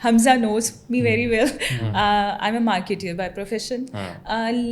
Hamza knows me very well. I'm a marketer by profession.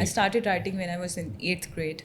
I started writing when I was in 8th grade.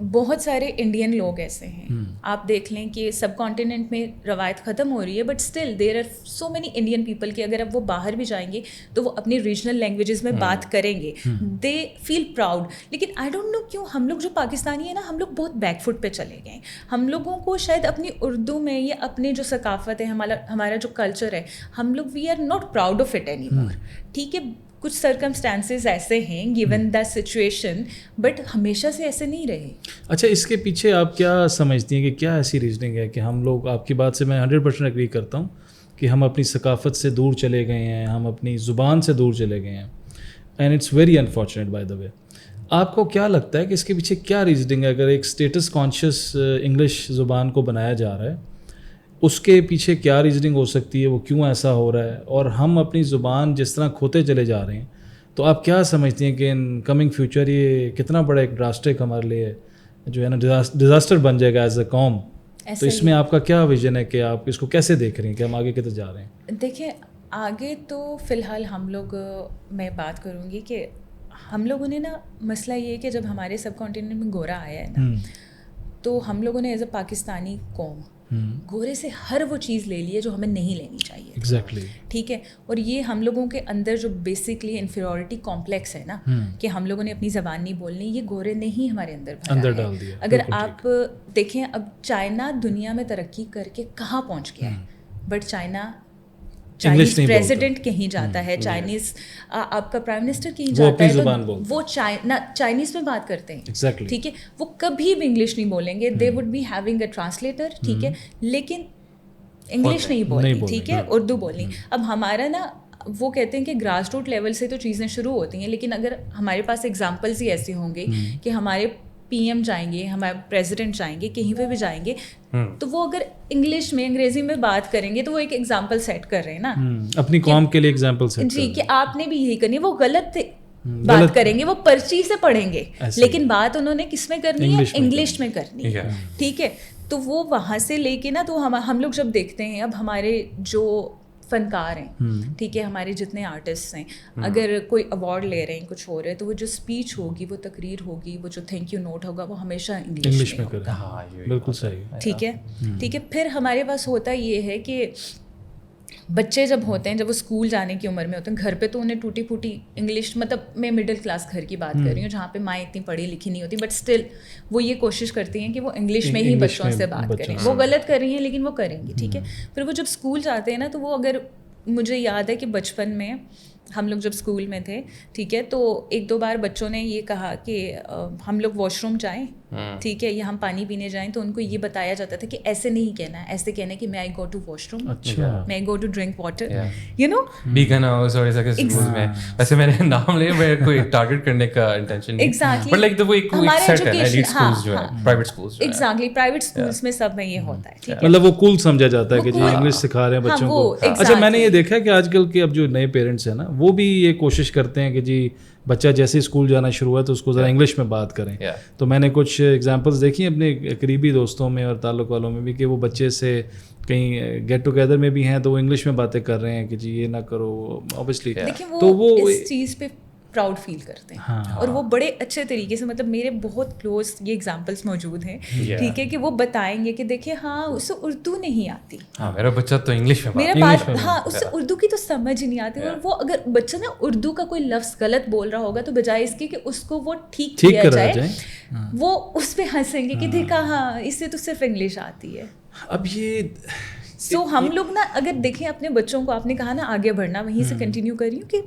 بہت سارے Indian لوگ ایسے ہیں, آپ دیکھ لیں کہ سب کانٹیننٹ میں روایت ختم ہو رہی ہے, but still there are so many Indian people کہ اگر اب وہ باہر بھی جائیں گے تو وہ اپنی ریجنل لینگویجز میں بات کریں گے, دے فیل پراؤڈ. لیکن آئی ڈونٹ نو کیوں ہم لوگ جو پاکستانی ہیں نا, ہم لوگ بہت بیک فٹ پہ چلے گئے ہیں. ہم لوگوں کو شاید اپنی اردو میں یا اپنے جو ثقافت ہے, ہمارا جو کلچر ہے, ہم لوگ we are not proud of it anymore. ٹھیک ہے, کچھ سرکمسٹانسز ایسے ہیں گیون دا سچویشن, بٹ ہمیشہ سے ایسے نہیں رہے. اچھا, اس کے پیچھے آپ کیا سمجھتی ہیں کہ کیا ایسی ریزننگ ہے کہ ہم لوگ, آپ کی بات سے میں 100% ایگری کرتا ہوں کہ ہم اپنی ثقافت سے دور چلے گئے ہیں, ہم اپنی زبان سے دور چلے گئے ہیں, and it's very unfortunate by the way. آپ کو کیا لگتا ہے کہ اس کے پیچھے کیا ریزننگ ہے؟ اگر ایک اسٹیٹس کانشیس انگلش زبان کو بنایا جا رہا ہے, اس کے پیچھے کیا ریزننگ ہو سکتی ہے, وہ کیوں ایسا ہو رہا ہے, اور ہم اپنی زبان جس طرح کھوتے چلے جا رہے ہیں, تو آپ کیا سمجھتی ہیں کہ ان کمنگ فیوچر یہ کتنا بڑا ایک ڈراسٹک ہمارے لیے جو ہے نا ڈیزاسٹر بن جائے گا ایز اے قوم؟ تو اس میں آپ کا کیا ویژن ہے کہ آپ اس کو کیسے دیکھ رہے ہیں کہ ہم آگے کدھر جا رہے ہیں؟ دیکھیں, آگے تو فی الحال ہم لوگ, میں بات کروں گی کہ ہم لوگوں نے نا, مسئلہ یہ ہے کہ جب ہمارے سب کانٹیننٹ میں گورا آیا ہے نا, تو ہم لوگوں نے ایز اے پاکستانی قوم گورے سے ہر وہ چیز لے لی ہے جو ہمیں نہیں لینی چاہیے. ایگزیکٹلی. ٹھیک ہے, اور یہ ہم لوگوں کے اندر جو بیسکلی انفیریورٹی کمپلیکس ہے نا, کہ ہم لوگوں نے اپنی زبان نہیں بولنی, یہ گورے نے ہی ہمارے اندر ڈال دیا. اگر آپ دیکھیں, اب چائنا دنیا میں ترقی کر کے کہاں پہنچ گیا ہے, بٹ چائنیز پریزیڈنٹ کہیں جاتا ہے, چائنیز آپ کا پرائم منسٹر کہیں جاتا ہے تو وہ چائنیز میں بات کرتے ہیں. ٹھیک ہے, وہ کبھی بھی انگلش نہیں بولیں گے, they would be having a translator. ٹھیک ہے, لیکن انگلش نہیں بولنی. ٹھیک ہے, اردو بولنی. اب ہمارا نا, وہ کہتے ہیں کہ گراس روٹ لیول سے تو چیزیں شروع ہوتی ہیں, لیکن اگر ہمارے پاس ایگزامپلس ہی ایسے ہوں گے کہ ہمارے پی ایم جائیں گے, ہمارے پریزیڈنٹ جائیں گے, کہیں پہ بھی جائیں گے, تو وہ اگر انگلش میں, انگریزی میں بات کریں گے تو وہ ایک ایگزامپل سیٹ کر رہے ہیں نا اپنی قوم کے لیے ایگزامپل سیٹ. جی, کہ آپ نے بھی یہی کرنی. وہ غلط بات کریں گے, وہ پرچی سے پڑھیں گے, لیکن بات انہوں نے کس میں کرنی ہے, انگلش میں کرنی ہے. ٹھیک ہے, تو وہ وہاں سے لے کے نا, تو ہم لوگ جب دیکھتے ہیں, اب ہمارے جو فنکار ہیں, ٹھیک ہے, ہمارے جتنے آرٹسٹ ہیں, اگر کوئی ایوارڈ لے رہے ہیں, کچھ ہو رہا ہے, تو وہ جو اسپیچ ہوگی, وہ تقریر ہوگی, وہ جو تھینک یو نوٹ ہوگا, وہ ہمیشہ انگلش میں ہوگا. بالکل صحیح. ٹھیک ہے, ٹھیک ہے. پھر ہمارے پاس ہوتا یہ ہے کہ بچے جب ہوتے ہیں, جب وہ اسکول جانے کی عمر میں ہوتے ہیں, گھر پہ تو انہیں ٹوٹی پھوٹی انگلش, مطلب میں مڈل کلاس گھر کی بات کر رہی ہوں جہاں پہ مائیں اتنی پڑھی لکھی نہیں ہوتی, بٹ اسٹل وہ یہ کوشش کرتی ہیں کہ وہ انگلش میں ہی بچوں سے بات کریں. وہ غلط کر رہی ہیں لیکن وہ کریں گی. ٹھیک ہے, پھر وہ جب اسکول جاتے ہیں نا, تو وہ, اگر مجھے یاد ہے کہ بچپن میں ہم لوگ جب اسکول میں تھے, ٹھیک ہے, تو ایک دو بار بچوں نے یہ کہا کہ ہم لوگ واش روم جائیں, ٹھیک ہے, یا ہم پانی پینے جائیں, تو ان کو یہ بتایا جاتا تھا کہ ایسے نہیں کہنا ہے, ایسے کہنا ہے کہ میں I go to washroom, میں I go to drink water, you know, بیگن ہاؤس اور ایسا کہ اسکول میں. ویسے میں نے نام لے, میں کوئی ٹارگیٹ کرنے کا انٹینشن نہیں, ایگزیکٹلی, بٹ لائک وہ ایک سیٹ ہے ایلیٹ سکولز جو ہے, private schools, exactly, private schools میں سب میں یہ ہوتا ہے. ٹھیک ہے, مطلب وہ کول سمجھا جاتا ہے کہ جی انگلش سکھا رہے ہیں بچوں کو. اچھا, میں نے یہ دیکھا ہے کہ آج کل کے اب جو نئے پیرنٹس ہیں نا, وہ بھی یہ کوشش کرتے ہیں کہ جی بچہ جیسے اسکول جانا شروع ہوا تو اس کو ذرا انگلش میں بات کریں. تو میں نے کچھ ایگزامپلس دیکھی ہیں اپنے قریبی دوستوں میں اور تعلق والوں میں بھی, کہ وہ بچے سے کہیں گیٹ ٹوگیدر میں بھی ہیں تو وہ انگلش میں باتیں کر رہے ہیں کہ جی یہ نہ کرو, اوبیسلی. تو وہ اس چیز پہ پراؤڈ فیل کرتے ہیں, اور وہ بڑے اچھے طریقے سے, مطلب میرے بہت کلوز یہ ایگزامپلس موجود ہیں, ٹھیک ہے, کہ وہ بتائیں گے کہ دیکھیں, ہاں اسے اردو نہیں آتی, میرا بچہ تو انگلش میں, میرا بات, ہاں اسے اردو کی تو سمجھ ہی نہیں آتی, اور وہ اگر بچہ نا اردو کا کوئی لفظ غلط بول رہا ہوگا, تو بجائے اس کے کہ اس کو وہ ٹھیک کیا جائے, وہ اس پہ ہنسیں گے کہ دیکھا, ہاں اس سے تو صرف انگلش آتی ہے. اب یہ سو ہم لوگ نا, اگر دیکھیں اپنے بچوں کو, آپ نے کہا نا آگے بڑھنا, وہیں سے کنٹینیو کر رہی ہوں کہ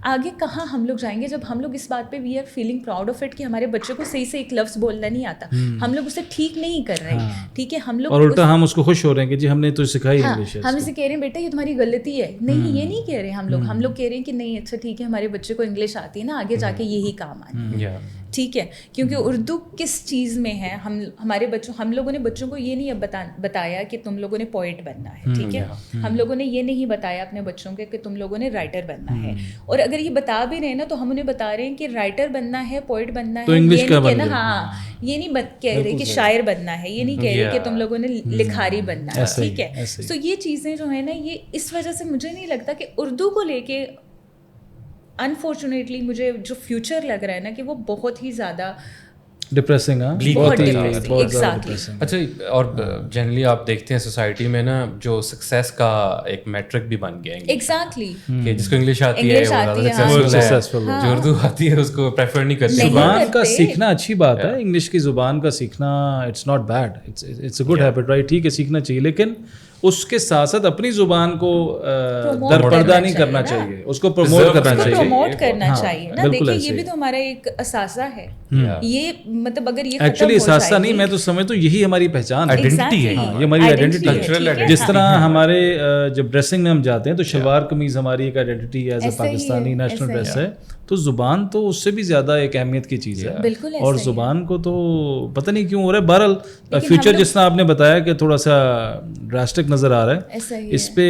آگے کہاں ہم لوگ جائیں گے جب ہم لوگ اس بات پہ we are feeling proud of it کہ ہمارے بچے کو صحیح سے ایک لفظ بولنا نہیں آتا, ہم لوگ اسے ٹھیک نہیں کر رہے. ٹھیک ہے, ہم لوگ, اور الٹا ہم اس کو خوش ہو رہے ہیں کہ جی ہم نے تو سکھائی انگلش, ہم اسے کہہ رہے ہیں بیٹا یہ تمہاری غلطی ہے. نہیں, یہ نہیں کہہ رہے ہم لوگ کہہ رہے ہیں کہ نہیں, اچھا ٹھیک ہے, ہمارے بچے کو انگلش آتی ہے نا, آگے جا کے یہی کام آئے. ٹھیک ہے, کیونکہ اردو کس چیز میں ہے, ہمارے بچوں, ہم لوگوں نے بچوں کو یہ نہیں اب بتایا کہ تم لوگوں نے پوئٹ بننا ہے. ٹھیک ہے, ہم لوگوں نے یہ نہیں بتایا اپنے بچوں کے کہ تم لوگوں نے رائٹر بننا ہے. اور اگر یہ بتا بھی رہے ہیں نا, تو ہم انہیں بتا رہے ہیں کہ رائٹر بننا ہے, پوئٹ بننا ہے, یہ نہیں کہنا, ہاں یہ نہیں کہہ رہے کہ شاعر بننا ہے, یہ نہیں کہہ رہے کہ تم لوگوں نے لکھاری بننا ہے. ٹھیک ہے, تو یہ چیزیں جو ہے نا, یہ اس وجہ سے مجھے نہیں لگتا کہ اردو کو لے کے انفارچونیٹلی مجھے جو فیوچر لگ رہا ہے نا, کہ وہ بہت ہی زیادہ ڈپریسنگ ہے، بہت زیادہ ڈپریسنگ. اچھا، اور جنرلی آپ دیکھتے ہیں سوسائٹی میں نا جو سکسیس کا ایک میٹرک بھی بن گیا ہے ایگزیکٹلی کہ جس کو انگلش آتی ہے وہ سکسیسفل ہے، جو اردو آتی ہے اس کو پریفر نہیں کرتے. زبان کا سیکھنا اچھی بات ہے، انگلش کی زبان کا سیکھنا it's not bad, it's a good habit, right? ٹھیک ہے، سیکھنا چاہیے، لیکن اس کے ساتھ ساتھ اپنی زبان کو درپردہ نہیں کرنا چاہیے، اس کو پروموٹ کرنا چاہیے. نا دیکھیے یہ بھی تو ہمارا ایک اثاثہ ہے، یہ مطلب اگر یہ ایکچولی اثاثہ نہیں، میں تو سمجھتا ہوں یہی ہماری پہچان ہے، آئیڈینٹی ہے، یہ ہماری آئیڈینٹی ہے. جس طرح ہمارے جب ڈریسنگ میں ہم جاتے ہیں تو شلوار قمیض ہماری ایک identity as a Pakistani national dress ہے، تو زبان تو اس سے بھی زیادہ ایک اہمیت کی چیز ہے. اور زبان کو تو پتہ نہیں کیوں ہو رہا ہے. بہرحال فیوچر جس طرح آپ نے بتایا کہ تھوڑا سا ڈراسٹک نظر آ رہا ہے، اس پہ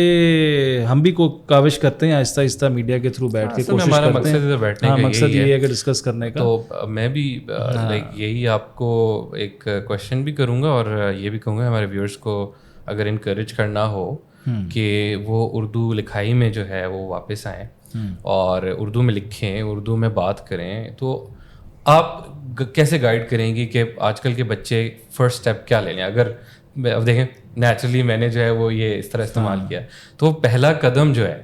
ہم بھی کاوش کرتے ہیں آہستہ آہستہ میڈیا کے تھرو بیٹھ کے کوشش کرتے ہیں. ہاں، مقصد یہ ہے کہ ڈسکس کرنے کا. تو میں بھی یہی آپ کو ایک کوشچن بھی کروں گا اور یہ بھی کہوں گا ہمارے ویورس کو اگر انکریج کرنا ہو کہ وہ اردو لکھائی میں جو ہے وہ واپس آئیں اور اردو میں لکھیں، اردو میں بات کریں، تو آپ کیسے گائیڈ کریں گی کہ آج کل کے بچے فرسٹ اسٹیپ کیا لے لیں؟ اگر اب دیکھیں نیچرلی میں نے جو ہے وہ یہ اس طرح استعمال کیا، تو پہلا قدم جو ہے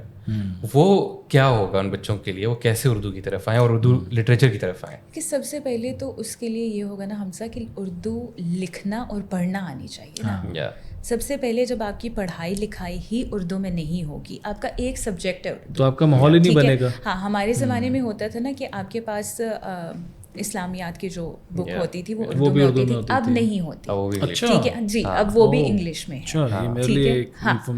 وہ کیا ہوگا ان بچوں کے لیے؟ وہ کیسے اردو کی طرف آئیں اور اردو لٹریچر کی طرف آئیں؟ کہ سب سے پہلے تو اس کے لیے یہ ہوگا نا حمزہ کہ اردو لکھنا اور پڑھنا آنی چاہیے نا. سب سے پہلے جب آپ کی پڑھائی لکھائی ہی اردو میں نہیں ہوگی، آپ کا ایک سبجیکٹ ہے تو آپ کا ماحول ہی نہیں بنے گا. ہاں، ہمارے زمانے میں ہوتا تھا نا کہ آپ کے پاس اسلامیات کی جو بک ہوتی تھی وہ اردو میں ہوتی تھی، اب نہیں ہوتی. ٹھیک ہے جی، اب وہ بھی انگلش میں ہے.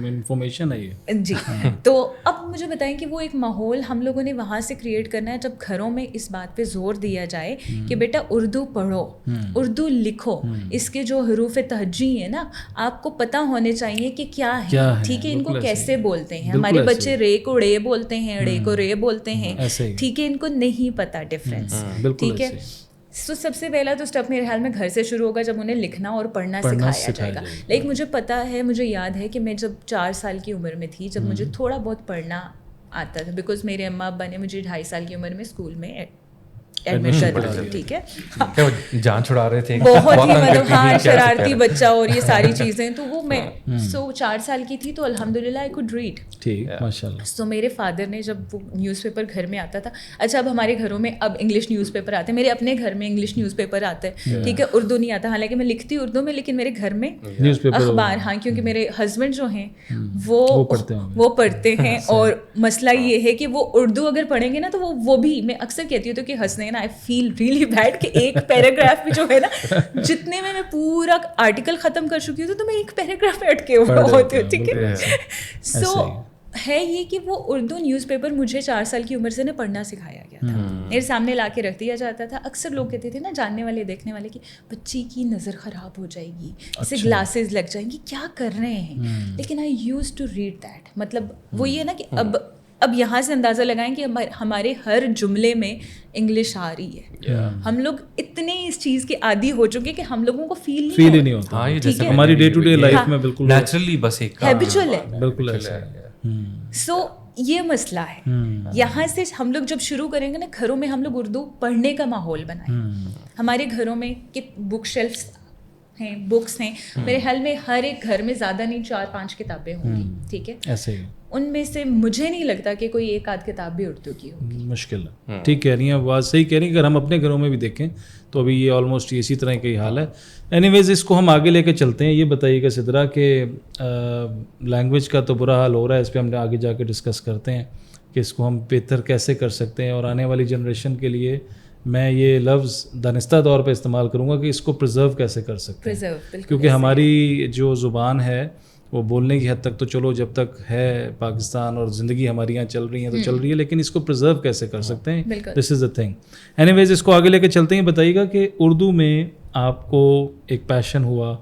انفارمیشن ہے یہ جی. تو اب مجھے بتائیں کہ وہ ایک ماحول ہم لوگوں نے وہاں سے کریٹ کرنا ہے جب گھروں میں اس بات پہ زور دیا جائے کہ بیٹا اردو پڑھو، اردو لکھو، اس کے جو حروف تہجی ہیں نا آپ کو پتہ ہونے چاہیے کہ کیا ہے. ٹھیک ہے، ان کو کیسے بولتے ہیں. ہمارے بچے رے کو ڑے بولتے ہیں، ڑے کو رے بولتے ہیں. ٹھیک ہے، ان کو نہیں پتہ ڈفرینس. ٹھیک ہے، تو سب سے پہلا تو اسٹیپ میرے خیال میں گھر سے شروع ہوگا جب انہیں لکھنا اور پڑھنا سکھایا جائے گا. لیکن مجھے پتا ہے، مجھے یاد ہے کہ میں جب 4 سال کی عمر میں تھی، جب مجھے تھوڑا بہت پڑھنا آتا تھا، بیکاز میرے اماں ابا نے مجھے 2.5 سال کی عمر میں اسکول میں ایڈمٹ کر دیا. ٹھیک ہے، جان چھڑا رہے تھے، بہت ہی مطلب ہاں شرارتی بچہ اور یہ ساری چیزیں. تو وہ میں 4 سال کی تھی تو الحمدللہ آئی کوڈ ریڈ. ٹھیک، ماشاء اللہ. تو میرے فادر نے جب وہ نیوز پیپر گھر میں آتا تھا، اچھا اب ہمارے گھروں میں اب انگلش نیوز پیپر آتے ہیں، میرے اپنے گھر میں انگلش نیوز پیپر آتے ہیں. ٹھیک ہے، اردو نہیں آتا، حالانکہ میں لکھتی اردو میں، لیکن میرے گھر میں نیوز پیپر اخبار. ہاں، کیونکہ میرے ہسبینڈ جو ہیں وہ پڑھتے ہیں. اور مسئلہ یہ ہے کہ وہ اردو اگر پڑھیں گے نا تو وہ بھی، میں اکثر کہتی ہوں تو کہ ہنسنے ہیں نا، آئی فیل ریئلی بیڈ کہ ایک پیراگراف بھی جو ہے نا، جتنے میں پورا آرٹیکل ختم کر چکی ہوں تو میں ایک پیراگراف میں اٹکے ہوئے ہوتے ہوں. ٹھیک ہے، سو ہے یہ کہ وہ اردو نیوز پیپر مجھے 4 سال کی عمر سے نا پڑھنا سکھایا گیا تھا. میرے سامنے لا کے رکھ دیا جاتا تھا. اکثر لوگ کہتے تھے نا، جاننے والے دیکھنے والے، کہ بچی کی نظر خراب ہو جائے گی، اسے گلاسز لگ جائیں گی، کیا کر رہے ہیں. لیکن آئی یوز ٹو ریڈ دیٹ. مطلب وہ یہ نا کہ اب یہاں سے اندازہ لگائیں کہ ہمارے ہر جملے میں انگلش آ رہی ہے. ہم لوگ اتنے اس چیز کے عادی ہو چکے کہ ہم لوگوں کو فیل ہی نہیں ہوتا. ہماری ڈے ٹو ڈے لائف میں بالکل نیچرلی بس ایک ہیبچول ہے. بالکل ایسا ہے. سو یہ مسئلہ ہے. یہاں سے ہم لوگ جب شروع کریں گے نا، گھروں میں ہم لوگ اردو پڑھنے کا ماحول بنائیں. ہمارے گھروں میں کہ بک شیلفس ہیں، بکس ہیں، میرے خیال میں ہر ایک گھر میں زیادہ نہیں 4-5 کتابیں ہوں گی. ٹھیک ہے، ایسے ہی ان میں سے مجھے نہیں لگتا کہ کوئی 1-8 کتاب بھی اردو کی ہوگی. مشکل ہے. ٹھیک کہہ رہی ہیں، بات صحیح کہہ رہی ہیں. اگر ہم اپنے گھروں میں بھی دیکھیں تو ابھی یہ آلموسٹ اسی طرح کا ہی حال ہے. اینی ویز اس کو ہم آگے لے کے چلتے ہیں. یہ بتائیے گا سدرا کہ لینگویج کا تو برا حال ہو رہا ہے، اس پہ ہم آگے جا کے ڈسکس کرتے ہیں کہ اس کو ہم بہتر کیسے کر سکتے ہیں. اور آنے والی جنریشن کے لیے میں یہ لفظ دانستہ طور پہ استعمال کروں گا کہ اس کو پرزرو کیسے کر سکتے ہیں. کیونکہ ہماری جو زبان ہے وہ بولنے کی حد تک تو چلو جب تک ہے پاکستان اور زندگی ہماری یہاں چل رہی ہیں تو چل رہی ہے، لیکن اس کو پرزرو کیسے کر سکتے ہیں، دس از دا تھنگ. اینی ویز اس کو آگے لے کے چلتے ہیں. بتائیے گا کہ اردو میں آپ کو ایک پیشن ہوا،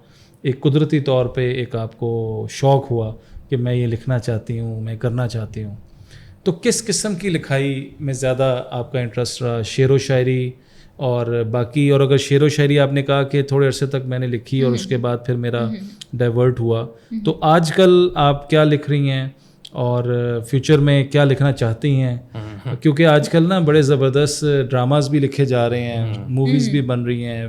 ایک قدرتی طور پہ ایک آپ کو شوق ہوا کہ میں یہ لکھنا چاہتی ہوں، میں کرنا چاہتی ہوں، تو کس قسم کی لکھائی میں زیادہ آپ کا انٹرسٹ رہا؟ شعر و شاعری اور باقی؟ اور اگر شعر و شاعری آپ نے کہا کہ تھوڑے عرصے تک میں نے لکھی اور اس کے بعد پھر میرا ڈائیورٹ ہوا، تو آج کل آپ کیا لکھ رہی ہیں اور فیوچر میں کیا لکھنا چاہتی ہیں؟ کیونکہ آج کل نا بڑے زبردست ڈراماز بھی لکھے جا رہے ہیں، موویز بھی بن رہی ہیں،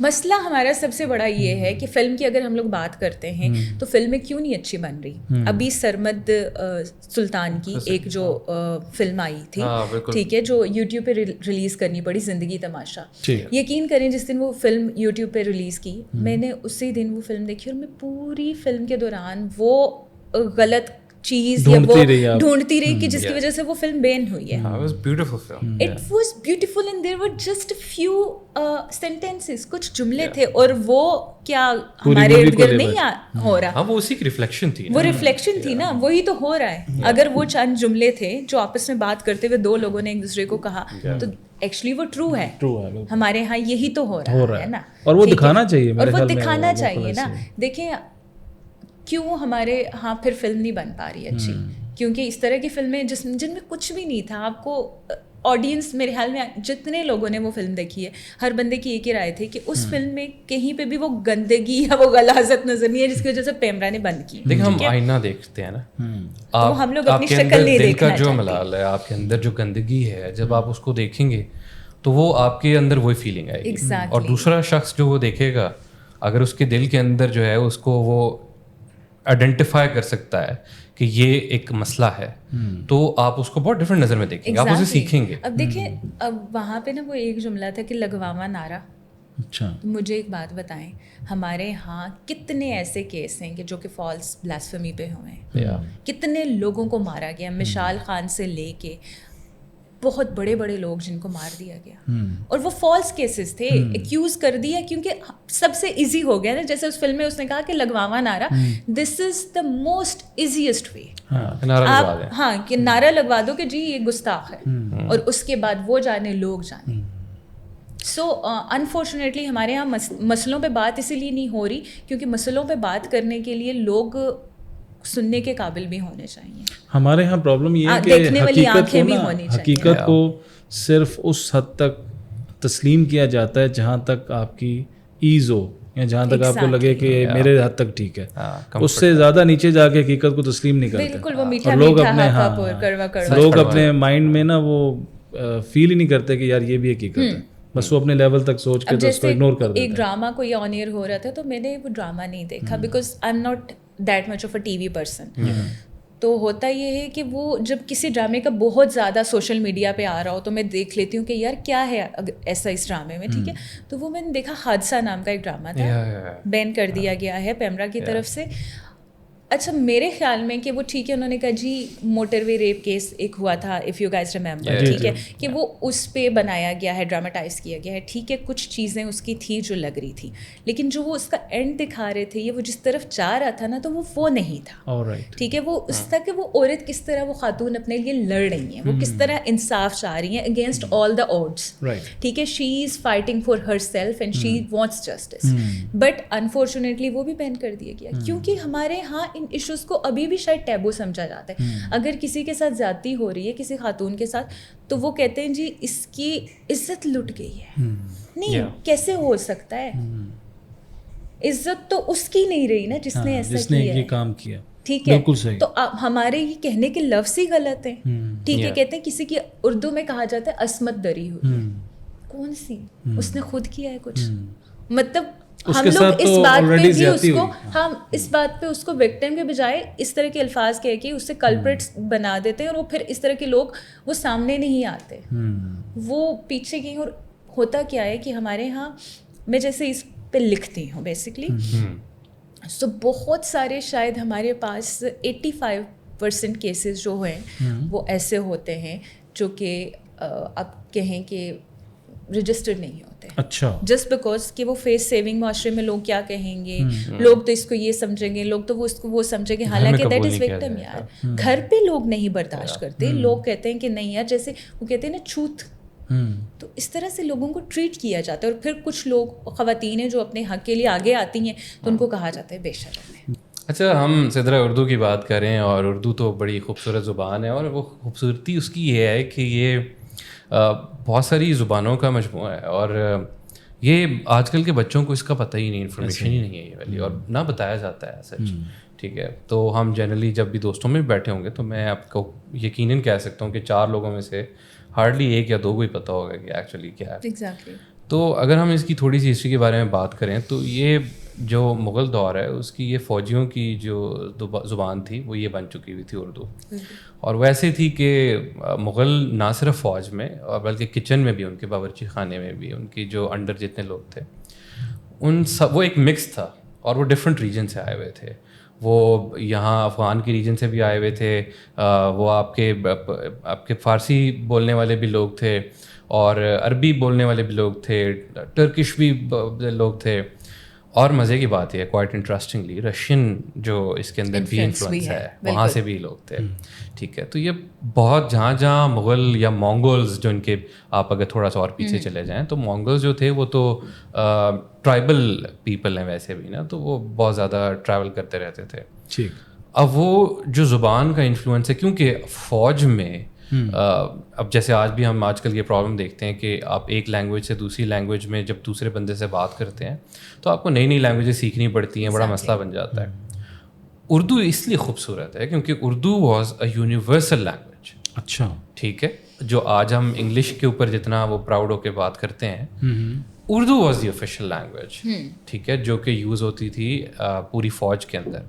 مسئلہ ہمارا سب سے بڑا یہ ہے کہ فلم کی اگر ہم لوگ بات کرتے ہیں تو فلمیں کیوں نہیں اچھی بن رہی. ابھی سرمد سلطان کی ایک جو فلم آئی تھی, ٹھیک ہے, جو یوٹیوب پہ ریلیز کرنی پڑی, زندگی تماشا. یقین کریں جس دن وہ فلم یوٹیوب پہ ریلیز کی, میں نے اسی دن وہ فلم دیکھی, اور میں پوری فلم کے دوران وہ غلط چیز یا وہ ڈھونڈتی رہی کہ جس کی وجہ سے وہ فلم بین ہوئی ہے. It was beautiful and there were just a few sentences, کچھ جملے تھے, اور وہ کیا ہمارے ارد گرد نہیں ہو رہا. وہ اسی کی ریفلیکشن تھی, وہ ریفلیکشن تھی نا, وہی تو ہو رہا ہے. اگر وہ چند جملے تھے جو آپس میں بات کرتے ہوئے دو لوگوں نے ایک دوسرے کو کہا تو ایکچولی وہ ٹرو ہے. ہمارے ہاں یہی تو ہو رہا ہے نا, اور وہ دکھانا چاہیے, اور وہ دکھانا چاہیے نا. دیکھیں کیوں ہمارے ہاں پھر فلم نہیں بن پا رہی اچھی, کیونکہ اس طرح کی فلمیں جن میں کچھ بھی نہیں تھا. آپ کو آڈینس, میرے خیال میں جتنے لوگوں نے وہ فلم دیکھی ہے, ہر بندے کی ایک ہی رائے تھی کہ اس فلم میں کہیں پہ بھی وہ گندگی یا وہ غلاظت نظر نہیں ہے جس کی وجہ سے پیمرا نے بند کی. دیکھیں ہم آئینہ دیکھتے ہیں نا, تو ہم لوگ اپنی شکل نہیں دیکھنا چاہتے. جو ملال ہے آپ کے اندر, جو گندگی ہے, جب آپ اس کو دیکھیں گے تو وہ آپ کے اندر وہی فیلنگ آئے گی. اور دوسرا شخص جو وہ دیکھے گا, اگر اس کے دل کے اندر جو ہے اس کو وہ آئیڈینٹیفائی کر سکتا ہے کہ یہ ایک مسئلہ ہے, تو آپ اس کو بہت ڈفرینٹ نظر میں دیکھیں گے, آپ اسے سیکھیں گے. اب دیکھیں, اب وہاں پہ نا وہ ایک جملہ تھا کہ لگواما نعرہ. اچھا, مجھے ایک بات بتائیں, ہمارے ہاں کتنے ایسے کیس ہیں کہ جو کہ فالس بلاسفیمی پہ ہوئے ہیں, کتنے لوگوں کو مارا گیا, مشال خان سے لے کے بہت بڑے بڑے لوگ جن کو مار دیا گیا, اور وہ فالس کیسز تھے. ایکیوز کر دیا کیونکہ سب سے ایزی ہو گیا نا, جیسے اس فلم میں اس نے کہا کہ لگواما نعرہ, دس از دا موسٹ ایزیسٹ وے. آپ ہاں کہ نعرہ لگوا دو کہ جی یہ گستاخ ہے, اور اس کے بعد وہ جانے لوگ جانے. سو انفارچونیٹلی ہمارے یہاں مسئلوں پہ بات اسی لیے نہیں ہو رہی کیونکہ مسئلوں پہ بات کرنے کے لیے لوگ سننے کے قابل بھی ہونے چاہیے. ہمارے یہاں پرابلم یہ ہے کہ حقیقت کو صرف اس حد تک تسلیم کیا جاتا ہے جہاں تک آپ کی ایز ہو, یا جہاں تک آپ کو لگے کہ میرے حد تک ٹھیک ہے. اس سے زیادہ نیچے جا کے حقیقت کو تسلیم نہیں کرتے. اور لوگ اپنے مائنڈ میں نا وہ فیل ہی نہیں کرتے کہ یار یہ بھی حقیقت ہے, بس وہ اپنے لیول تک سوچ کے اس کو اگنور کر دیتے ہیں. ایک ڈرامہ کوئی آن ایئر ہو رہا تھا تو میں نے وہ ڈرامہ نہیں دیکھا because I am not that much of A T V person. تو ہوتا یہ ہے کہ وہ جب کسی ڈرامے کا بہت زیادہ سوشل میڈیا پہ آ رہا ہو تو میں دیکھ لیتی ہوں کہ یار کیا ہے ایسا اس ڈرامے میں, ٹھیک ہے. تو وہ میں نے دیکھا, حادثہ نام کا ایک ڈرامہ تھا, بین کر دیا گیا ہے پیمرا کی طرف سے. اچھا میرے خیال میں کہ وہ ٹھیک ہے, انہوں نے کہا جی موٹر وے ریپ کیس ایک ہوا تھا اف یو گائز ریممبر, ٹھیک ہے, کہ وہ اس پہ بنایا گیا ہے, ڈراماٹائز کیا گیا ہے, ٹھیک ہے. کچھ چیزیں اس کی تھی جو لگ رہی تھی, لیکن جو وہ اس کا اینڈ دکھا رہے تھے, یہ وہ جس طرف جا رہا تھا نا, تو وہ نہیں تھا, ٹھیک ہے. وہ اس طرح کہ وہ عورت کس طرح, وہ خاتون اپنے لیے لڑ رہی ہیں, وہ کس طرح انصاف چاہ رہی ہیں اگینسٹ آل دا آڈس, ٹھیک ہے. She is fighting for herself and she wants justice, but unfortunately وہ بھی بین کر دیا گیا کیونکہ ہمارے یہاں ان ایشوز کو ابھی بھی شاید ٹیبو سمجھا جاتا ہے. اگر کسی کے ساتھ زیادتی ہو رہی ہے, کسی خاتون کے ساتھ, تو وہ کہتے ہیں جی اس کی عزت لٹ گئی ہے. نہیں, کیسے ہو سکتا ہے؟ عزت تو اس کی نہیں رہی نا جس نے ایسا یہ کام کیا, ٹھیک ہے. تو ہمارے یہ کہنے کے لفظ ہی غلط ہیں, ٹھیک ہے. کہتے ہیں کسی کی اردو میں کہا جاتا ہے عصمت دری ہوئی, کون سی, اس نے خود کیا ہے کچھ, مطلب ہم لوگ اس بات پہ بھی اس کو, ہم اس بات پہ اس کو وکٹم کے بجائے اس طرح کے الفاظ کہہ کے اس سے کلپریٹس بنا دیتے ہیں, اور وہ پھر اس طرح کے لوگ وہ سامنے نہیں آتے, وہ پیچھے گئے. اور ہوتا کیا ہے کہ ہمارے یہاں, میں جیسے اس پہ لکھتی ہوں بیسکلی, سو بہت سارے شاید ہمارے پاس 85% کیسز جو ہیں وہ ایسے ہوتے ہیں جو کہ آپ کہیں کہ رجسٹرڈ نہیں ہوتے. اچھا, جسٹ بیکاز کہ وہ فیس سیونگ معاشرے میں لوگ کیا کہیں گے, لوگ تو اس کو یہ سمجھیں گے, لوگ تو وہ اس کو وہ سمجھیں گے, حالانکہ دیٹ از وکٹم. یار گھر پہ لوگ نہیں برداشت کرتے, لوگ کہتے ہیں کہ نہیں یار, جیسے وہ کہتے ہیں نا چھوت, تو اس طرح سے لوگوں کو ٹریٹ کیا جاتا ہے. اور پھر کچھ لوگ خواتین ہیں جو اپنے حق کے لیے آگے آتی ہیں تو ان کو کہا جاتا ہے بے شرم ہے. اچھا, ہم سدرا اردو کی بات کریں, اور اردو تو بڑی خوبصورت زبان ہے, اور وہ خوبصورتی اس کی یہ ہے کہ یہ بہت ساری زبانوں کا مجموعہ ہے, اور یہ آج کل کے بچوں کو اس کا پتہ ہی نہیں, انفارمیشن ہی نہیں ہے یہ والی, اور نہ بتایا جاتا ہے سچ, ٹھیک ہے. تو ہم جنرلی جب بھی دوستوں میں بیٹھے ہوں گے تو میں آپ کو یقیناً کہہ سکتا ہوں کہ 4 لوگوں میں سے ہارڈلی 1 یا 2 کو ہی پتہ ہوگا کہ ایکچولی کیا ہے. تو اگر ہم اس کی تھوڑی سی ہسٹری کے بارے میں بات کریں تو یہ جو مغل دور ہے اس کی یہ فوجیوں کی جو زبان تھی وہ یہ بن چکی ہوئی تھی اردو. اور ویسے تھی کہ مغل نہ صرف فوج میں اور بلکہ کچن میں بھی, ان کے باورچی خانے میں بھی, ان کی جو انڈر جتنے لوگ تھے ان سب وہ ایک مکس تھا, اور وہ ڈفرینٹ ریجن سے آئے ہوئے تھے. وہ یہاں افغان کے ریجن سے بھی آئے ہوئے تھے, وہ آپ کے فارسی بولنے والے بھی لوگ تھے, اور عربی بولنے والے بھی لوگ تھے, ٹرکش بھی لوگ تھے. اور مزے کی بات یہ ہے, کوائٹ انٹرسٹنگلی رشین جو اس کے اندر بھی انفلوئنس ہے, وہاں سے بھی لوگ تھے. ٹھیک ہے, تو یہ بہت جہاں مغل یا مونگولز جو ان کے, آپ اگر تھوڑا سا اور پیچھے چلے جائیں تو مونگولز جو تھے وہ تو ٹرائبل پیپل ہیں ویسے بھی نا, تو وہ بہت زیادہ ٹریول کرتے رہتے تھے. ٹھیک. اب وہ جو زبان کا انفلوئنس ہے, کیونکہ فوج میں اب جیسے آج بھی ہم آج کل یہ پرابلم دیکھتے ہیں کہ آپ ایک لینگویج سے دوسری لینگویج میں جب دوسرے بندے سے بات کرتے ہیں تو آپ کو نئی نئی لینگویجز سیکھنی پڑتی ہیں, بڑا مسئلہ بن جاتا ہے. اردو اس لیے خوبصورت ہے کیونکہ Urdu was a universal language. اچھا. ٹھیک ہے, جو آج ہم انگلش کے اوپر جتنا وہ پراؤڈ ہو کے بات کرتے ہیں, Urdu was the official language. ٹھیک ہے, جو کہ یوز ہوتی تھی پوری فوج کے اندر,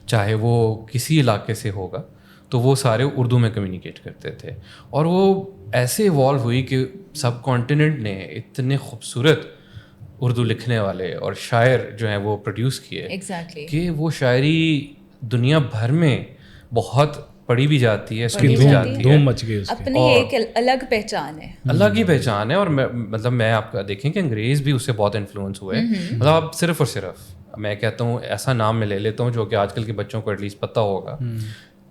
چاہے وہ کسی علاقے سے ہوگا تو وہ سارے اردو میں کمیونیکیٹ کرتے تھے. اور وہ ایسے ایوالو ہوئی کہ سب کانٹیننٹ نے اتنے خوبصورت اردو لکھنے والے اور شاعر جو ہیں وہ پروڈیوس کیے کہ وہ شاعری دنیا بھر میں بہت پڑھی بھی جاتی ہے, سنی بھی جاتی ہے, دھوم مچ گئی, اپنی ایک الگ پہچان ہے, الگ ہی پہچان ہے. اور مطلب میں آپ کا دیکھیں کہ انگریز بھی اس سے بہت انفلوئنس ہوئے. مطلب آپ صرف اور صرف میں کہتا ہوں ایسا نام میں لے لیتا ہوں جو کہ آج کل کے بچوں کو ایٹ لیسٹ پتہ ہوگا.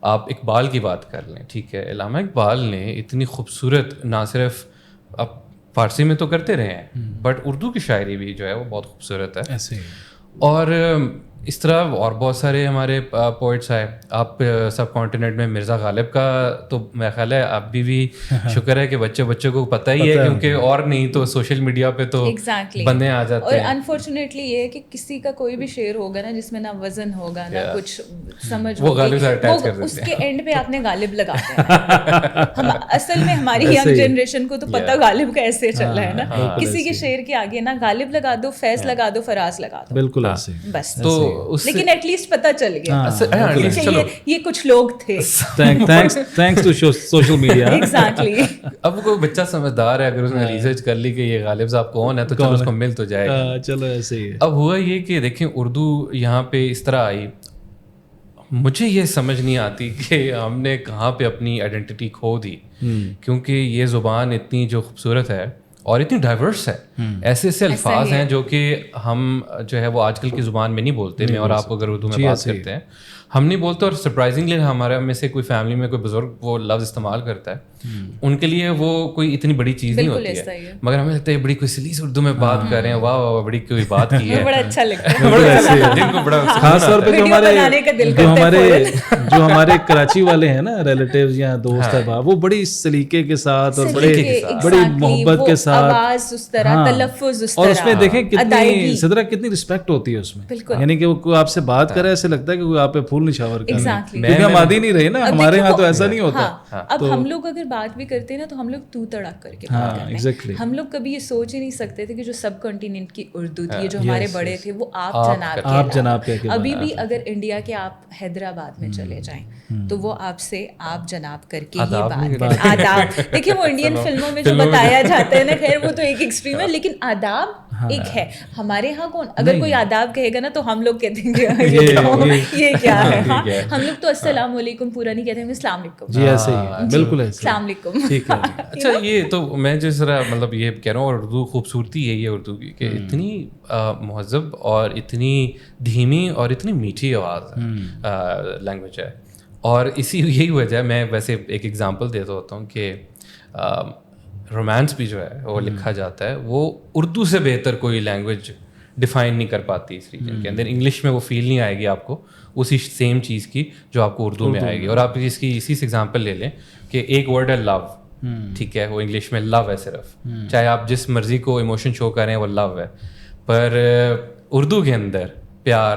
آپ اقبال کی بات کر لیں, ٹھیک ہے, علامہ اقبال نے اتنی خوبصورت, نہ صرف اب فارسی میں تو کرتے رہے ہیں بٹ اردو کی شاعری بھی جو ہے وہ بہت خوبصورت ہے. ایسے. اور اس طرح اور بہت سارے ہمارے پوئٹس آئے. آپ سب کانٹیننٹ میں مرزا غالب کا تو میرا خیال ہے اب بھی شکر ہے کہ بچوں کو پتہ ہی ہے, کیونکہ اور نہیں تو سوشل میڈیا پہ تو بندے آ جاتے ہیں. اور انفارچونیٹلی یہ ہے کہ کسی کا کوئی بھی شعر ہوگا نا جس میں نہ وزن ہوگا نہ کچھ سمجھ, وہ غالب سے اٹیچ کر دیتے ہیں, اس کے اینڈ پہ آپ نے غالب لگاتے ہیں. اصل میں ہماری ینگ جنریشن کو تو پتہ غالب کا ایسے چل رہا ہے نا, کسی کے شعر کے آگے نہ غالب لگا دو, فیض لگا دو, فراز لگا دو, بالکل ایسے بس. تو لیکن ایٹ لیسٹ پتہ چل گیا یہ کچھ لوگ تھے. Thanks to social media. Exactly. اب کوئی بچہ سمجھدار ہے, اگر اس نے ریسرچ کر لی کہ یہ غالب صاحب کون ہے تو چلو اس کو مل تو جائے گا. چلو ایسے ہی ہے. اب ہوا یہ کہ دیکھیں اردو یہاں پہ اس طرح آئی, مجھے یہ سمجھ نہیں آتی کہ ہم نے کہاں پہ اپنی آئیڈینٹی کھو دی, کیونکہ یہ زبان اتنی جو خوبصورت ہے اور اتنی ڈائیورس ہے. ایسے ایسے الفاظ ہیں جو کہ ہم جو ہے وہ آج کل کی زبان میں نہیں بولتے. میں اور آپ اگر اردو میں بات کرتے ہیں ہم نہیں بولتے, اور سرپرائزنگلی ہمارے میں سے کوئی فیملی میں کوئی بزرگ وہ لفظ استعمال کرتا ہے, ان کے لیے وہ کوئی اتنی بڑی چیز نہیں ہوتی ہے, مگر ہمیں لگتا ہے بڑی کوئی سلیس اردو میں بات کر رہے ہیں, واہ واہ بڑی کوئی بات کی ہے, بڑا اچھا لگتا ہے. دل کو بڑا, خاص طور پہ جو ہمارے کراچی والے ہیں نا ریلیٹیوز یا دوست احباب, وہ بڑی سلیقے کے ساتھ اور بڑی محبت کے ساتھ, اس طرح تلفظ, اور اس میں دیکھیں کتنی صدرہ کتنی رسپیکٹ ہوتی ہے اس میں, یعنی کہ وہ آپ سے بات کرے ایسے لگتا ہے کہ کوئی آپ پہ پھول نشاور کر رہا ہے, کیونکہ ہم عادی نہیں رہے نا, ہمارے یہاں تو ایسا نہیں ہوتا. اب ہم لوگ اگر بات بھی کرتے ہیں نا تو ہم لوگ تو تڑک کر کے بات کرتے ہیں. ہم لوگ کبھی یہ سوچ ہی نہیں سکتے تھے کہ جو سب کنٹیننٹ کی اردو تھی, جو ہمارے بڑے تھے, وہ آپ جناب کے. ابھی بھی اگر انڈیا کے آپ حیدرآباد میں چلے جائیں تو وہ آپ سے آپ جناب کر کے ہی بات کریں. آداب دیکھیں, وہ انڈین فلموں میں جو بتایا جاتا ہے نا, خیر وہ تو ایک ایکسٹریم ہے, لیکن آداب ایک ہے. ہمارے یہاں کون اگر کوئی آداب کہے گا نا تو ہم لوگ کہتے ہیں کہ یہ کیا ہے. ہم لوگ تو السلام علیکم پورا نہیں کہتے, ہم السلام علیکم. جی ایسے ہی بالکل ایسے. السلام علیکم. ٹھیک ہے. اچھا, یہ تو میں جس طرح مطلب یہ کہہ رہا ہوں, اور اردو خوبصورتی یہی ہے اردو کی کہ اتنی مہذب اور اتنی دھیمی اور اتنی میٹھی آواز لینگویج ہے. اور اسی یہی وجہ ہے, میں ویسے ایک ایگزامپل دیتا ہوتا ہوں کہ رومانس بھی جو ہے وہ لکھا جاتا ہے, وہ اردو سے بہتر کوئی لینگویج ڈیفائن نہیں کر پاتی اس ریجن کے اندر. انگلش میں وہ فیل نہیں آئے گی آپ کو اسی سیم چیز کی جو آپ کو اردو میں آئے گی. اور آپ اس کی اسی سے ایگزامپل لے لیں کہ ایک ورڈ ہے لو, ٹھیک ہے, وہ انگلش میں لو ہے صرف, چاہے آپ جس مرضی کو ایموشن شو کریں وہ لو ہے, پر اردو کے اندر پیار,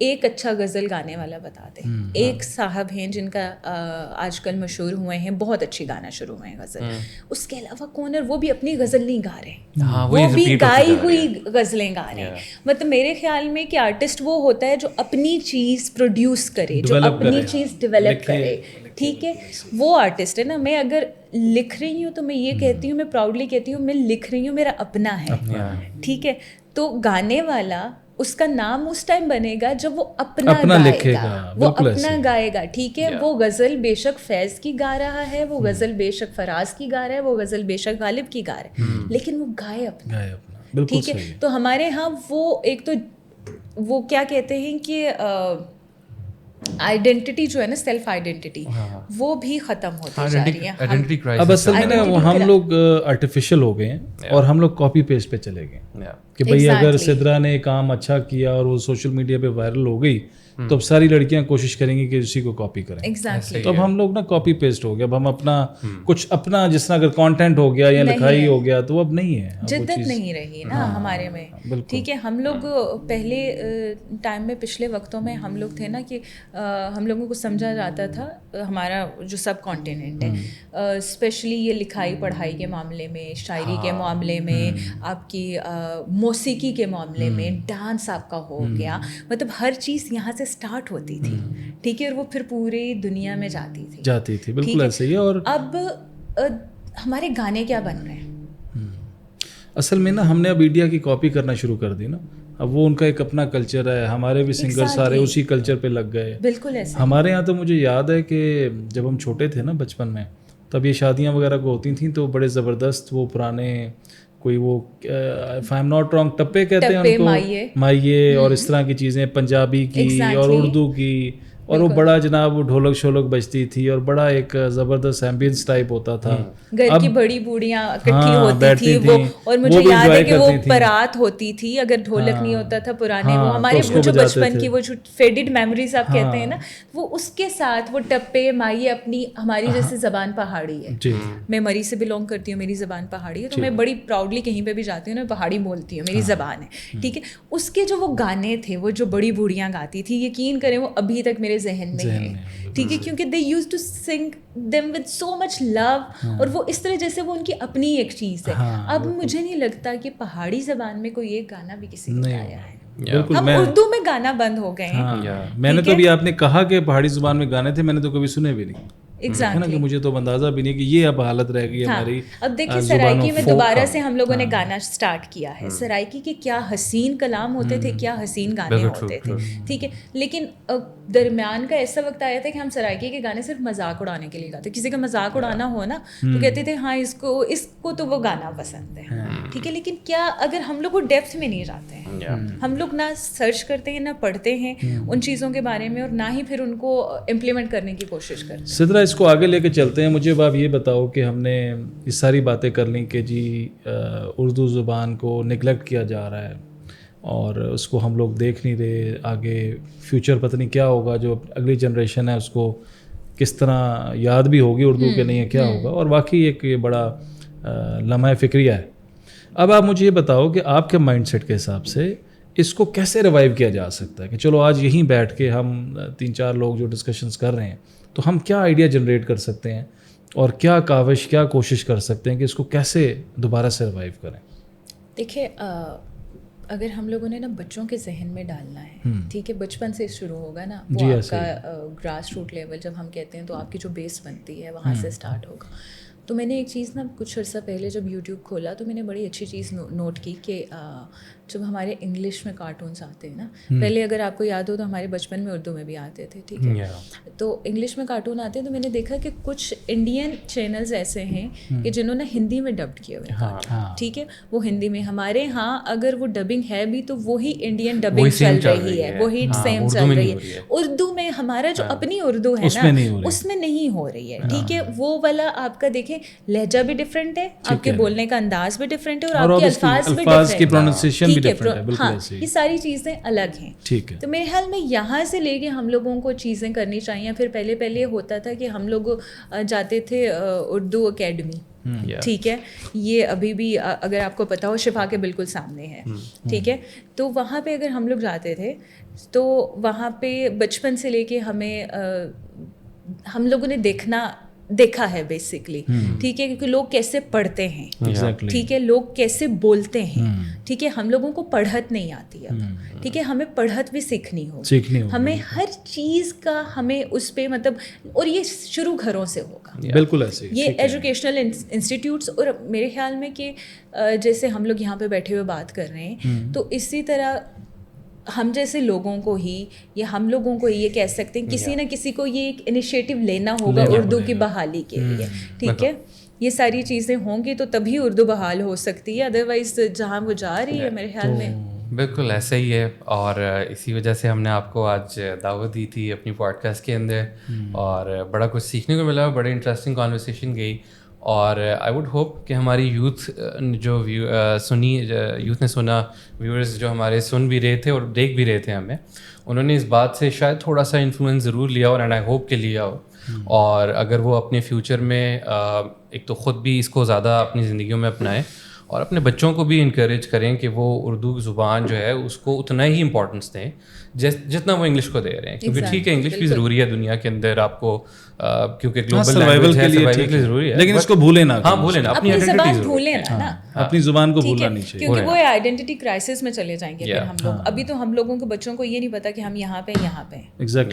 ایک اچھا غزل گانے والا بتا دیں. ایک صاحب ہیں جن کا آج کل مشہور ہوئے ہیں, بہت اچھی گانا شروع ہوئے ہیں غزل. اس کے علاوہ کون ہے, وہ بھی اپنی غزل نہیں گا رہے, وہ بھی گائی ہوئی غزلیں گا رہے ہیں. مطلب میرے خیال میں کہ آرٹسٹ وہ ہوتا ہے جو اپنی چیز پروڈیوس کرے, جو اپنی چیز ڈیولپ کرے. ٹھیک ہے, وہ آرٹسٹ ہے نا. میں اگر لکھ رہی ہوں تو میں یہ کہتی ہوں, میں پراؤڈلی کہتی ہوں میں لکھ رہی ہوں, میرا اپنا ہے. ٹھیک ہے, تو گانے والا اس کا نام اس ٹائم بنے گا جب وہ اپنا گائے گا, وہ اپنا گائے گا. ٹھیک ہے, وہ غزل بے شک فیض کی گا رہا ہے, وہ غزل بے شک فراز کی گا رہا ہے, وہ غزل بے شک غالب کی گا رہا ہے, لیکن وہ گائے اپنا. ٹھیک ہے, تو ہمارے ہاں وہ ایک تو وہ کیا کہتے ہیں کہ آئیڈینٹی جو ہے نا, سیلف آئیڈینٹی, وہ بھی ختم ہوتی جا رہی ہے. اب اصل میں ہم لوگ آرٹیفیشل ہو گئے ہیں اور ہم لوگ کاپی پیسٹ پہ چلے گئے کہ بھئی اگر سدرا نے کام اچھا کیا اور وہ سوشل میڈیا پہ وائرل ہو گئی تو اب ساری لڑکیاں کوشش کریں گی کہ اسی کو کاپی کریں. تو اب ہم لوگ نا کاپی پیسٹ ہو گیا. اب ہم اپنا کچھ اپنا جس طرح اگر کانٹینٹ ہو گیا یا لکھائی ہو گیا تو اب نہیں ہے, جدت نہیں رہی نا ہمارے میں. ٹھیک ہے, ہم لوگ پہلے ٹائم میں, پچھلے وقتوں میں ہم لوگ تھے نا کہ ہم لوگوں کو سمجھا جاتا تھا, ہمارا جو سب کانٹیننٹ ہے اسپیشلی یہ لکھائی پڑھائی کے معاملے میں, شاعری کے معاملے میں, آپ کی موسیقی کے معاملے میں, ڈانس آپ کا ہو گیا, مطلب ہر چیز یہاں سے اسٹارٹ ہوتی تھی. ٹھیک ہے, اور وہ پھر پوری دنیا میں جاتی تھی. بالکل ایسے ہی. اور اب ہمارے گانے کیا بن رہے ہیں اصل میں نا, ہم نے اب انڈیا کی کاپی کرنا شروع کر دی نا. اب وہ ان کا ایک اپنا کلچر ہے, ہمارے بھی سنگر سارے اسی کلچر پہ لگ گئے. بالکل ایسا. ہمارے یہاں تو مجھے یاد ہے کہ جب ہم چھوٹے تھے نا بچپن میں, تب یہ شادیاں وغیرہ کو ہوتی تھیں تو بڑے زبردست وہ پرانے کوئی وہ if I'm not wrong ٹپے کہتے ہیں ان کو, مائیے اور اس طرح کی چیزیں, پنجابی کی اور اردو کی, اور وہ بڑا جناب وہ ڈھولک شولک بجتی تھی اور بڑا ایک زبردست ایمبینس ٹائپ ہوتا تھا. گھر کی بڑی بوڑھیاں اکٹھی ہوتی تھی وہ, اور مجھے یاد ہے کہ وہ پرات ہوتی تھی, اگر ڈھولک نہیں ہوتا تھا پرانے, وہ ہمارے جو بچپن کی وہ جو فیڈڈ میموریز آپ کہتے ہیں نا, وہ اس کے ساتھ وہ ٹپے مائیے اپنی, ہماری جیسے زبان پہاڑی ہے, میں مری سے بلونگ کرتی ہوں, میری زبان پہاڑی ہے, تو میں بڑی پراؤڈلی کہیں پہ بھی جاتی ہوں, میں پہاڑی بولتی ہوں, میری زبان ہے. ٹھیک ہے, اس کے جو وہ گانے تھے, وہ جو بڑی بوڑھیاں گاتی تھی, یقین کریں وہ ابھی تک میرے ذہن میں ہے. ٹھیک ہے, کیونکہ they used to sing them with so much love, اور وہ اس طرح جیسے وہ ان کی اپنی ایک چیز ہے. اب مجھے نہیں لگتا کہ پہاڑی زبان میں کوئی ایک گانا بھی کسی نے گایا ہے. ہم اردو میں گانا بند ہو گئے ہیں. میں نے تو ابھی آپ نے کہا کہ پہاڑی زبان میں گانے تھے, میں نے تو کبھی سنے بھی نہیں. کہ مجھے تو اندازہ بھی نہیں کہ یہ اب حالت رہ گئی ہماری. اب دیکھیے سرائکی میں دوبارہ سے ہم لوگوں نے گانا سٹارٹ کیا ہے. سرائکی کے کیا حسین کلام ہوتے تھے, کیا حسین گانے ہوتے تھے. ٹھیک ہے, لیکن درمیان کا ایسا وقت آیا تھا کہ ہم سرائکی کے گانے صرف مذاق اڑانے کے لیے گاتے. کسی کا مذاق اڑانا ہو نا تو کہتے تھے ہاں اس کو تو وہ گانا پسند ہے. ٹھیک ہے, لیکن کیا اگر ہم لوگ وہ ڈیپتھ میں نہیں جاتے ہیں, ہم لوگ نہ سرچ کرتے ہیں, نہ پڑھتے ہیں ان چیزوں کے بارے میں, اور نہ ہی پھر ان کو امپلیمنٹ کرنے کی کوشش کرتے ہیں. سدرا اس کو آگے لے کے چلتے ہیں. مجھے آپ یہ بتاؤ کہ ہم نے یہ ساری باتیں کر لیں کہ جی اردو زبان کو نگلیکٹ کیا جا رہا ہے اور اس کو ہم لوگ دیکھ نہیں رہے, آگے فیوچر پتہ نہیں کیا ہوگا, جو اگلی جنریشن ہے اس کو کس طرح یاد بھی ہوگی اردو کے نہیں ہے کیا ہوگا, اور واقعی ایک یہ بڑا لمحہ فکریہ ہے. اب آپ مجھے یہ بتاؤ کہ آپ کے مائنڈ سیٹ کے حساب سے اس کو کیسے ریوائیو کیا جا سکتا ہے کہ چلو آج یہیں بیٹھ کے ہم 3-4 لوگ جو ڈسکشنز کر رہے ہیں تو ہم کیا آئیڈیا جنریٹ کر سکتے ہیں اور کیا کاوش, کیا کوشش کر سکتے ہیں کہ اس کو کیسے دوبارہ سے ریوائیو کریں. دیکھیے اگر ہم لوگوں نے نا بچوں کے ذہن میں ڈالنا ہے, ٹھیک ہے, بچپن سے شروع ہوگا نا, وہ آپ کا گراس روٹ لیول جب ہم کہتے ہیں تو آپ کی جو بیس بنتی ہے وہاں سے اسٹارٹ ہوگا. تو میں نے ایک چیز نا کچھ عرصہ پہلے جب یوٹیوب کھولا تو میں نے بڑی اچھی چیز نوٹ کی کہ جب ہمارے انگلش میں کارٹونس آتے ہیں نا, پہلے اگر آپ کو یاد ہو تو ہمارے بچپن میں اردو میں بھی آتے تھے. ٹھیک ہے, تو انگلش میں کارٹون آتے ہیں تو میں نے دیکھا کہ کچھ انڈین چینلز ایسے ہیں کہ جنہوں نے ہندی میں ڈبڈ کیے ہوئے ہیں. ٹھیک ہے, وہ ہندی میں, ہمارے ہاں اگر وہ ڈبنگ ہے بھی تو وہی انڈین ڈبنگ چل رہی ہے, وہی سیم چل رہی ہے. اردو میں ہمارا جو اپنی اردو ہے نا اس میں نہیں ہو رہی ہے. ٹھیک ہے, وہ والا آپ کا دیکھیں لہجہ بھی ڈفرینٹ ہے, آپ کے بولنے کا انداز بھی ڈفرینٹ ہے, اور آپ کے الفاظ بھی ڈفرینٹ ہے. ہاں, یہ ساری چیزیں الگ ہیں. تو میرے خیال میں یہاں سے لے کے ہم لوگوں کو چیزیں کرنی چاہیے. پھر پہلے ہوتا تھا کہ ہم لوگ جاتے تھے اردو اکیڈمی, ٹھیک ہے. یہ ابھی بھی اگر آپ کو پتہ ہو شفا کے بالکل سامنے ہے. ٹھیک ہے. تو وہاں پہ اگر ہم لوگ جاتے تھے تو وہاں پہ بچپن سے لے کے ہم لوگوں نے دیکھا ہے بیسکلی. ٹھیک ہے. کیونکہ لوگ کیسے پڑھتے ہیں, ٹھیک ہے, لوگ کیسے بولتے ہیں. ٹھیک ہے. ہم لوگوں کو پڑھت نہیں آتی اب. ٹھیک ہے. ہمیں پڑھت بھی سیکھنی ہوگی. ہمیں ہر چیز کا ہمیں اس پہ مطلب, اور یہ شروع گھروں سے ہوگا. بالکل ایسے یہ ایجوکیشنل انسٹیٹیوٹس, اور میرے خیال میں کہ جیسے ہم لوگ یہاں پہ بیٹھے ہوئے بات کر رہے ہیں تو اسی طرح ہم جیسے لوگوں کو ہی یا ہم لوگوں کو یہ کہہ سکتے ہیں کسی نہ کسی کو یہ ایک انیشیٹو لینا ہوگا اردو کی بحالی کے لیے. ٹھیک ہے. یہ ساری چیزیں ہوں گی تو تبھی اردو بحال ہو سکتی ہے, ادروائز جہاں وہ جا رہی ہے میرے خیال میں. بالکل ایسا ہی ہے, اور اسی وجہ سے ہم نے آپ کو آج دعوت دی تھی اپنی پوڈ کاسٹ کے اندر, اور بڑا کچھ سیکھنے کو ملا, بڑے انٹرسٹنگ کانورسیشن گئی. اور آئی ووڈ ہوپ کہ ہماری یوتھ جو یوتھ نے سنا, ویورز جو ہمارے سن بھی رہے تھے اور دیکھ بھی رہے تھے ہمیں, انہوں نے اس بات سے شاید تھوڑا سا انفلوئنس ضرور لیا اور اینڈ آئی ہوپ کہ لیا ہو. اور اگر وہ اپنے فیوچر میں ایک تو خود بھی اس کو زیادہ اپنی زندگیوں میں اپنائیں, اور اپنے بچوں کو بھی انکریج کریں کہ وہ اردو زبان جو ہے اس کو اتنا ہی امپورٹنس دیں جتنا وہ انگلش کو دے رہے ہیں. کیونکہ ٹھیک ہے انگلش بھی ضروری ہے دنیا کے اندر آپ کو, کیونکہ گلوبل لینگویج ہے, سروائیول کے لیے ضروری ہے, لیکن اس کو بھولیں نہ. ہاں بھولیں نا, اپنی زبان بھولیں نا, اپنی زبان کو بھولنا نہیں چاہیے, کیونکہ وہ آئیڈینٹی کرائسس میں چلے جائیں گے پھر ہم لوگ. ابھی تو ہم لوگوں کے بچوں کو یہ نہیں پتا کہ ہم یہاں پہ ہیں,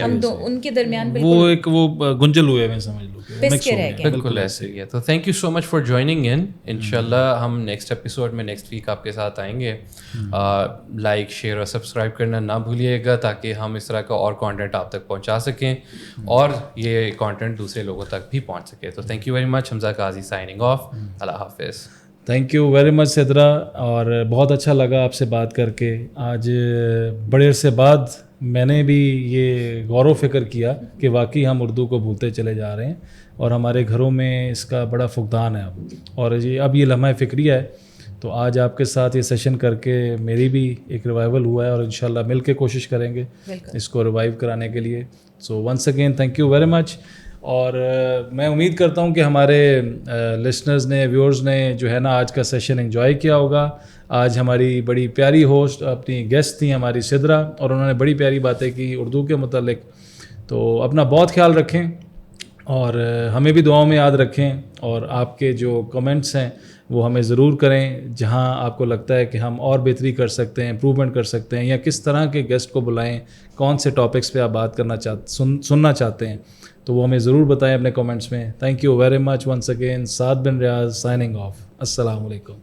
ہم ان کے درمیان وہ ایک وہ گنجل ہوئے ہیں, سمجھ لو پس کے رہ گئے. بالکل ایسے ہی ہے. تو thank you so much for joining in. انشاءاللہ ہم نیکسٹ ایپیسوڈ میں نیکسٹ ویک آپ کے ساتھ آئیں گے. لائک شیئر اور سبسکرائب کرنا نہ بھولیے گا تاکہ ہم اس طرح کا اور کانٹینٹ آپ تک پہنچا سکیں اور یہ کانٹینٹ دوسرے لوگوں تک بھی پہنچ سکے. تو thank you very much. Hamza Qazi signing off. اللہ حافظ. تھینک یو ویری مچ سدرا, اور بہت اچھا لگا آپ سے بات کر کے. آج بڑے عرصے بعد میں نے بھی یہ غور و فکر کیا کہ واقعی ہم اردو کو بھولتے چلے جا رہے ہیں اور ہمارے گھروں میں اس کا بڑا فقدان ہے اب, اور اب یہ لمحہ فکریہ ہے. تو آج آپ کے ساتھ یہ سیشن کر کے میری بھی ایک ریوائول ہوا ہے, اور انشاءاللہ مل کے کوشش کریں گے اس کو ریوائیو کرانے کے لیے. So once again thank you very much. اور میں امید کرتا ہوں کہ ہمارے لسنرز نے, ویورز نے جو ہے نا آج کا سیشن انجوائے کیا ہوگا. آج ہماری بڑی پیاری ہوسٹ اپنی گیسٹ تھیں ہماری سدرا, اور انہوں نے بڑی پیاری باتیں کی اردو کے متعلق. تو اپنا بہت خیال رکھیں اور ہمیں بھی دعاؤں میں یاد رکھیں, اور آپ کے جو کمنٹس ہیں وہ ہمیں ضرور کریں جہاں آپ کو لگتا ہے کہ ہم اور بہتری کر سکتے ہیں, امپروومنٹ کر سکتے ہیں, یا کس طرح کے گیسٹ کو بلائیں, کون سے ٹاپکس پہ آپ بات کرنا سننا چاہتے ہیں, تو وہ ہمیں ضرور بتائیں اپنے کمنٹس میں. Thank you very much once again. Saad bin Riaz signing off. السلام علیکم.